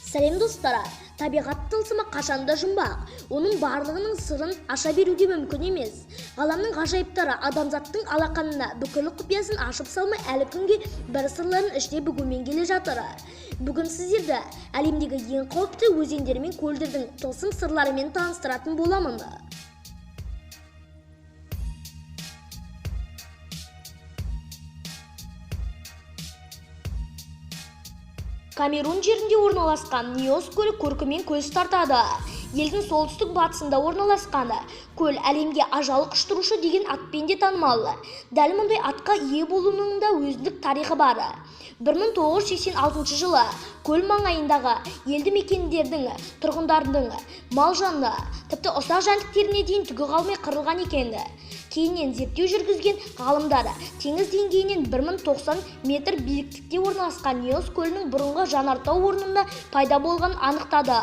Сәлем достар, табиғат тылсымы қашанда жұмбақ, оның барлығының сырын аша беруге мүмкін емес. Ғаламның ғажайыптары адамзаттың алақанына бүкіл құпиясын ашып салмай әлі күнге бір сырларын іште бүгумен келе жатыр. Бүгін сіздерді әлемдегі ең қауіпті өзендер мен көлдердің тылсым сырларымен таныстыратын боламын. Камерун жерінде орналасқан Ниос көлі көркімен көз тартады. Елдің солтүстік батысында орналасқан көл әлемге ажал құштырушы деген атпен де танымал. Дәл мұндай атқа ие болуының да өзіндік тарихы бар. 1986 жылы көл маңайындағы елді мекендердің тұрғындарының мал жанына, тіпті ұсақ жәндіктеріне дейін түгі қалмай қырылған екен. Кейіннен зерттеу жүргізген ғалымдар теңіз деңгейінен 1090 метр биіктікте орналасқан Ниос көлінің бұрынғы жанартау орнында пайда болған анықтады.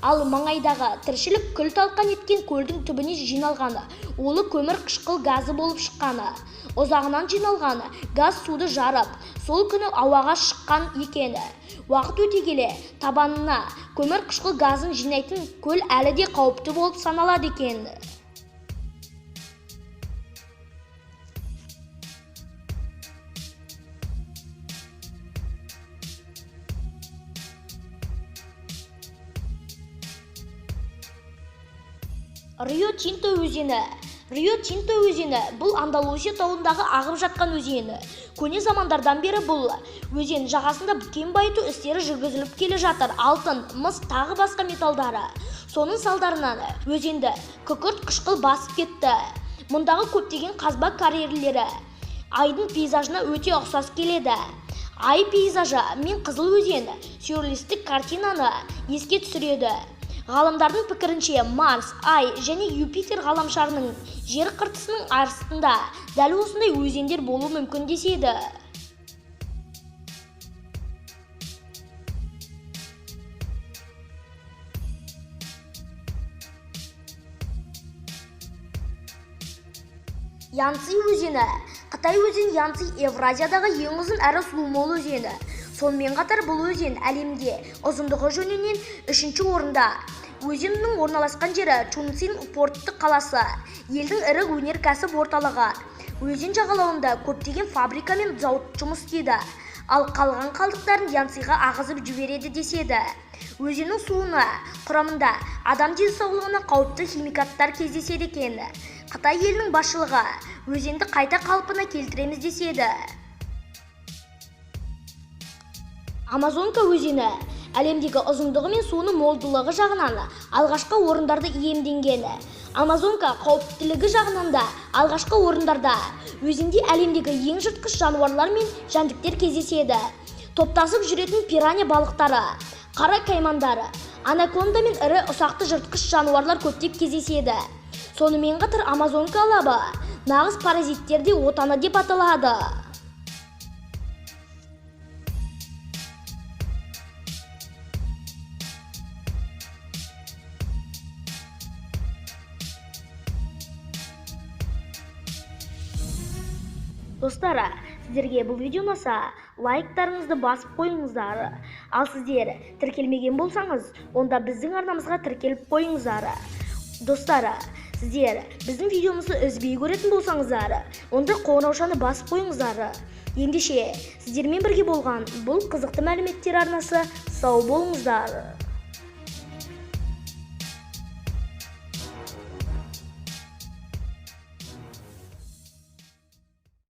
Ал маңайдағы тіршілік күл талқан еткен көлдің түбіне жиналғаны, олы көмір қышқыл газы болып шыққаны. Ұзағынан жиналған газ суды жарып, сол күні ауаға шыққан екен. Уақыт өте келе табанына көмір қышқыл газын жинайтын көл әлі де қауіпті болып саналады екен. Рио-Тинто өзені. Рио-Тинто өзені бұл Андалусия тауындағы ағып жатқан өзені. Көне замандардан бері бұл өзен жағасында кен байыту істері жүргізіліп келе жатыр. Алтын, мыс, тағы басқа металдары. Соның салдарынан өзенді күкірт қышқыл басып кетті. Мұндағы көптеген қазба карьерлері айдың пейзажына өте ұқсас келеді. Ай пейзажы мен қызыл өзен сюрреалистік картинаны еске түсіреді. Ғалымдардың пікірінше Марс, Ай және Юпитер ғаламшарының жер қыртысының астында дәл осындай өзендер болуы мүмкін деседі. Янцзы өзені. Қытай өзені Янцзы Евразиядағы ең ұзын әрі суы мол өзені. Сонымен қатар бұл өзен әлемде ұзындығы жөнінен 3-ші орында. Өзеннің орналасқан жері Чунцин порттық қаласы, елдің ірі өнеркәсіп орталығы. Өзен жағалауында көптеген фабрика мен зауыт жұмыс істейді, ал қалған қалдықтарын Янцзыға ағызып жібереді деседі. Өзеннің суына құрамында адам денсаулығына қауіпті химикаттар кездеседі екен. Қытай елінің басшылығы өзенді қайта қалпына келтіреміз деседі. Амазонка өзені әлемдегі ұзындығы мен суының молдылығы жағынан алғашқы орындарды иемденген. Амазонка қауіптілігі жағынан да алғашқы орындарда. Өзенде әлемдегі ең жыртқыш жануарлар мен жәндіктер кездеседі. Топтасып жүретін пиранья балықтары, қара каймандары, анаконда мен ірі ұсақты жыртқыш жануарлар көптеп кездеседі. Сонымен қатар Амазонка алабы нағыз паразиттерде отаны деп аталады. Достар, сіздерге бұл видео ұнаса, лайктарыңызды басып қойыңыздар. Ал сіздер тіркелмеген болсаңыз, онда біздің арнамызға тіркеліп қойыңыздар. Достар, сіздер біздің видеомызды үзбей көретін болсаңыздар, онда қоңыраушаны басып қойыңыздар. Ендеше сіздермен бірге болған бұл қызықты мәліметтер арнасы сау болыңыздар.